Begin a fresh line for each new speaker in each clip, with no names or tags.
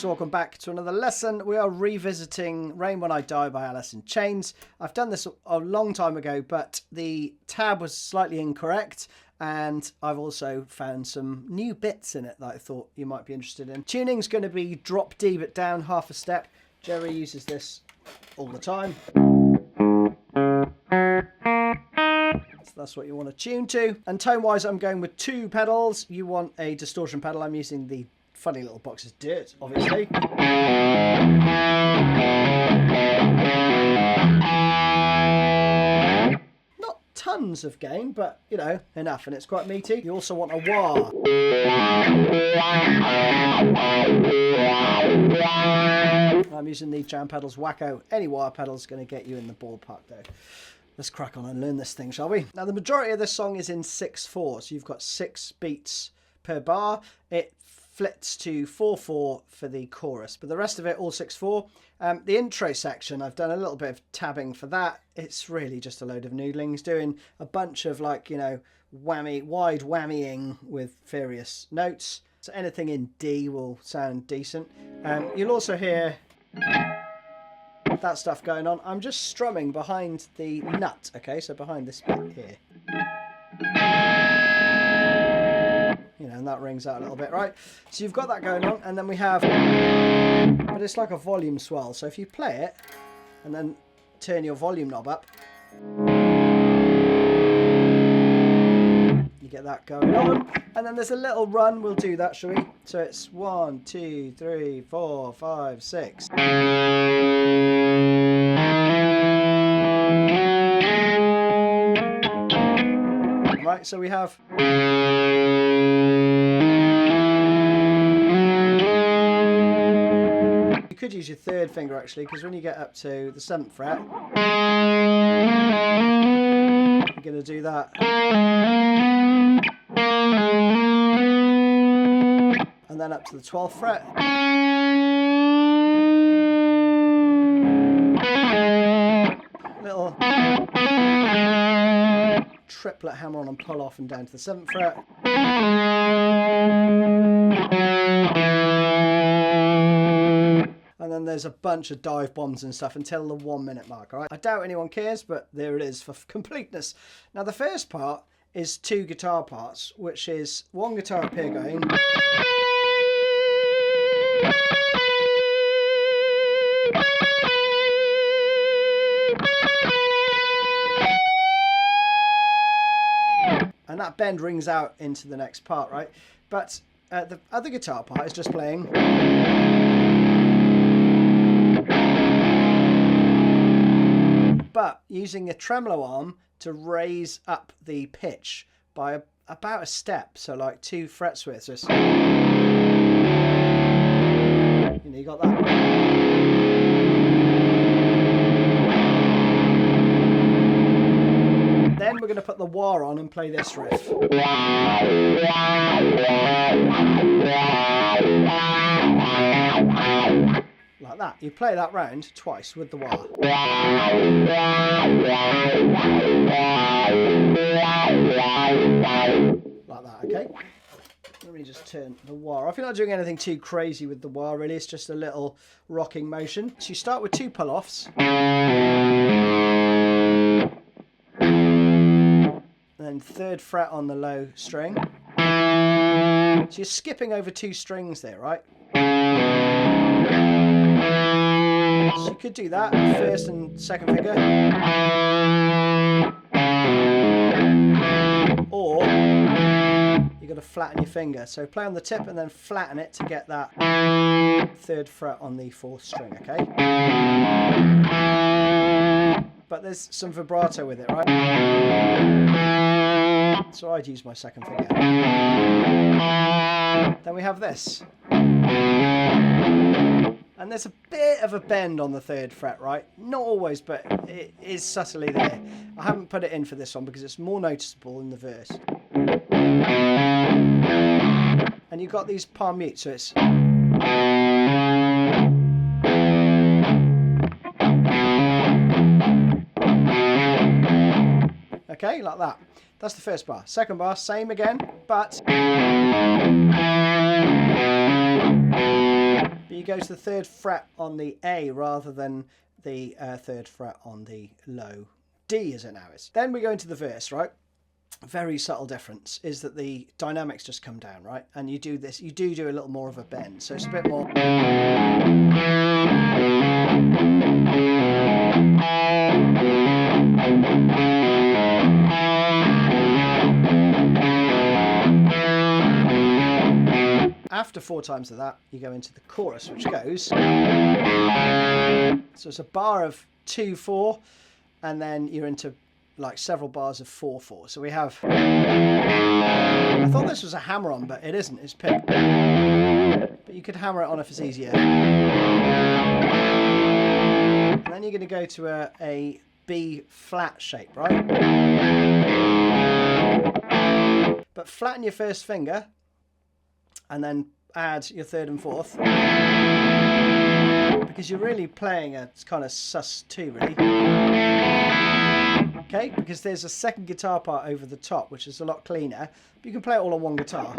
folks, welcome back to another lesson. We are revisiting Rain When I Die by Alice in Chains. I've done this a long time ago, but the tab was slightly incorrect, and I've also found some new bits in it that I thought you might be interested in. Tuning's going to be drop D but down half a step. Jerry uses this all the time. So that's what you want to tune to. And tone-wise, I'm going with 2 pedals. You want a distortion pedal. I'm using the funny little box of dirt, obviously. Not tons of gain, but, you know, enough, and it's quite meaty. You also want a wah. I'm using the Jam Pedals Wacko. Any wah pedal's going to get you in the ballpark, though. Let's crack on and learn this thing, shall we? Now, the majority of this song is in 6/4, so you've got 6 beats per bar. It flits to 4/4 for the chorus, but the rest of it all 6/4. The intro section, I've done a little bit of tabbing for that. It's really just a load of noodlings doing a bunch of, like, you know, wide whammying with various notes. So anything in D will sound decent. You'll also hear that stuff going on. I'm just strumming behind the nut, okay, so behind this bit here. You know, and that rings out a little bit, right? So you've got that going on, and then we have, but it's like a volume swell. So if you play it and then turn your volume knob up, you get that going on. And then there's a little run. We'll do that, shall we? So it's 1, 2, 3, 4, 5, 6. Right, so we have. You could use your 3rd finger actually, because when you get up to the 7th fret, you're going to do that. And then up to the 12th fret. Little triplet hammer on and pull off and down to the 7th fret. And then there's a bunch of dive bombs and stuff until the 1 minute mark, all right? I doubt anyone cares, but there it is for completeness. Now the first part is 2 guitar parts, which is 1 guitar up here going. And that bend rings out into the next part, right? But the other guitar part is just playing. But using a tremolo arm to raise up the pitch by about a step, so like 2 frets widths. So you know, you got that. Then we're going to put the wah on and play this riff. Like that. You play that round twice with the wah. Like that, okay? Let me just turn the wah off. You're not doing anything too crazy with the wah, really. It's just a little rocking motion. So you start with 2 pull-offs. And then 3rd fret on the low string. So you're skipping over 2 strings there, right? So you could do that, 1st and 2nd finger. Or you've got to flatten your finger. So play on the tip and then flatten it to get that 3rd fret on the 4th string, okay? But there's some vibrato with it, right? So I'd use my 2nd finger. Then we have this. And there's a bit of a bend on the 3rd fret, right? Not always, but it is subtly there. I haven't put it in for this one because it's more noticeable in the verse. And you've got these palm mutes, so it's. Okay, like that. That's the first bar. Second bar, same again, but but you go to the 3rd fret on the A rather than the 3rd fret on the low D as it now is. Then we go into the verse, right? Very subtle difference is that the dynamics just come down, right? And you do this, you do a little more of a bend, so it's a bit more. After 4 times of that, you go into the chorus, which goes. So it's a bar of 2/4, and then you're into like several bars of 4/4. So we have. I thought this was a hammer-on, but it isn't. It's pick. But you could hammer it on if it's easier. And then you're going to go to a B flat shape, right? But flatten your first finger, and then add your 3rd and 4th, because you're really playing a kind of sus2, really. Okay, because there's a 2nd guitar part over the top, which is a lot cleaner, but you can play it all on one guitar.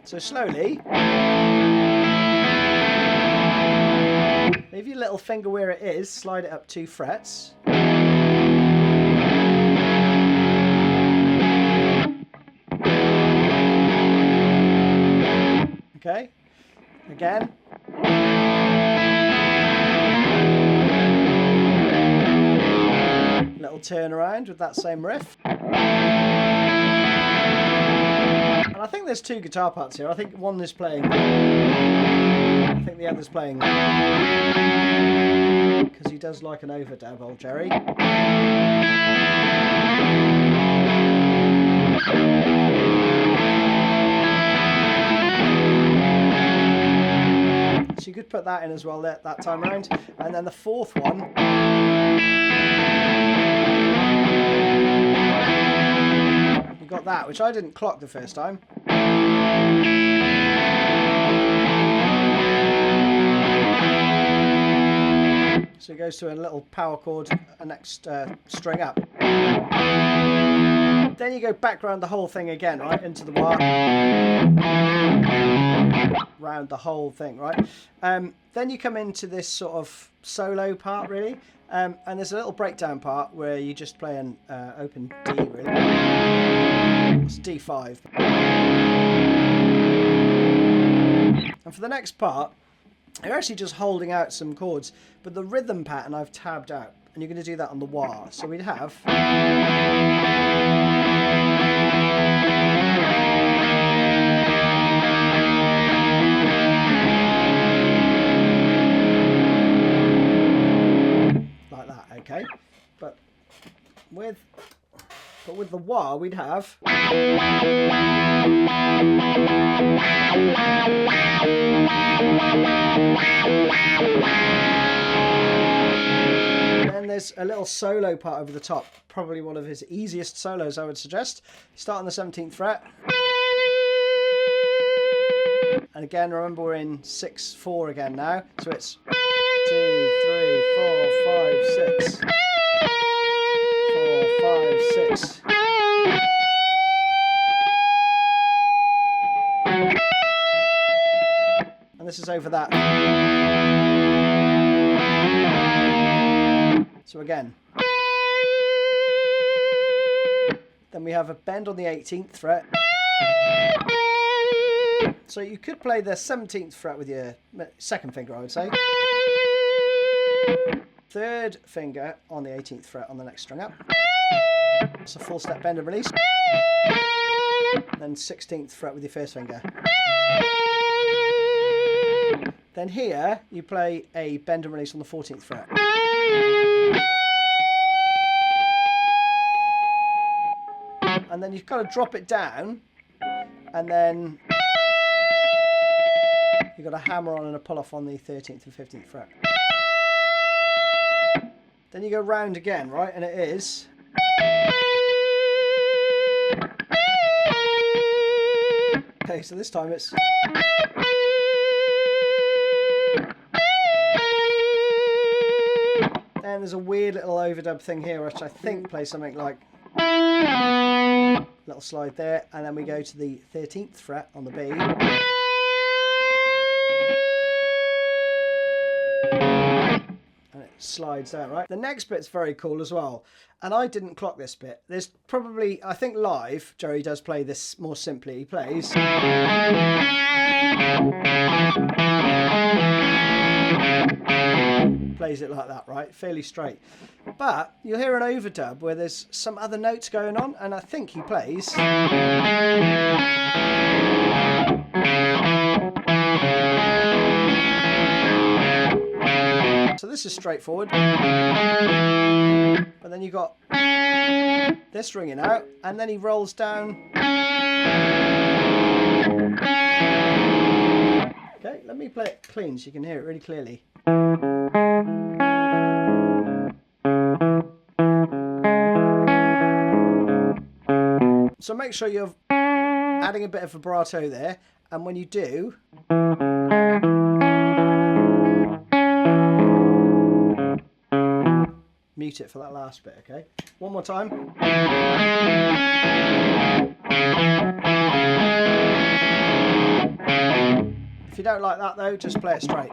So slowly, leave your little finger where it is, slide it up 2 frets. Okay, again. Little turn around with that same riff. And I think there's 2 guitar parts here. I think one is playing. I think the other's playing. Because he does like an overdub, old Jerry. So you could put that in as well that time around. And then the 4th one. You got that, which I didn't clock the first time. So it goes to a little power chord, a next string up. Then you go back around the whole thing again, right, into the bar. Round the whole thing, right? Then you come into this sort of solo part, really. And there's a little breakdown part where you just play an open D, really. It's D5. And for the next part, you're actually just holding out some chords, but the rhythm pattern I've tabbed out, and you're going to do that on the wah. So we'd have. Like that, okay? But with the wah, we'd have. Then there's a little solo part over the top, probably one of his easiest solos, I would suggest. Start on the 17th fret. And again, remember we're in 6/4 again now, so it's 2, 3, 4, 5, 6. 4, 5, 6. And this is over that. So again. Then we have a bend on the 18th fret. So you could play the 17th fret with your 2nd finger, I would say. 3rd finger on the 18th fret on the next string up. It's a full step bend and release. Then 16th fret with your 1st finger. Then here you play a bend and release on the 14th fret. And then you've got to drop it down, and then you've got a hammer on and a pull off on the 13th and 15th fret. Then you go round again, right? And it is. Okay, so this time it's. And there's a weird little overdub thing here, which I think plays something like. Little slide there, and then we go to the 13th fret on the B. slides down, right? The next bit's very cool as well. And I didn't clock this bit. There's probably, I think live, Jerry does play this more simply. He plays. Plays it like that, right? Fairly straight. But you'll hear an overdub where there's some other notes going on, and I think he plays. So this is straightforward. But then you got this ringing out, and then he rolls down. Okay, let me play it clean so you can hear it really clearly. So make sure you're adding a bit of vibrato there, and when you do, mute it for that last bit, okay? One more time. If you don't like that though, just play it straight.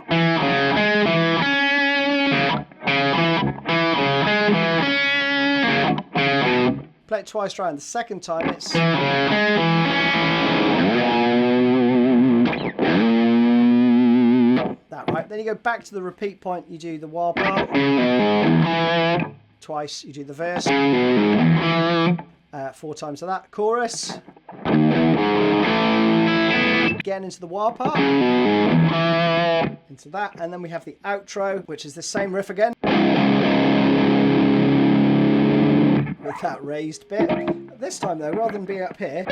Play it twice round. The second time it's... that, right? Then you go back to the repeat point, you do the wah part. Twice, you do the verse. 4 times of that. Chorus. Again into the wah part. Into that. And then we have the outro, which is the same riff again. With that raised bit. This time though, rather than be up here,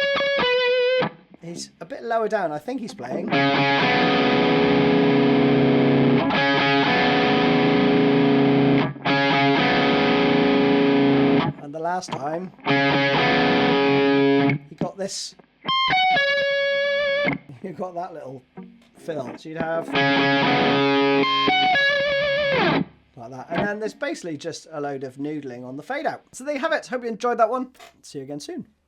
he's a bit lower down. I think he's playing. And the last time, he got this. You got that little fill. So you'd have like that. And then there's basically just a load of noodling on the fade out. So there you have it. Hope you enjoyed that one. See you again soon.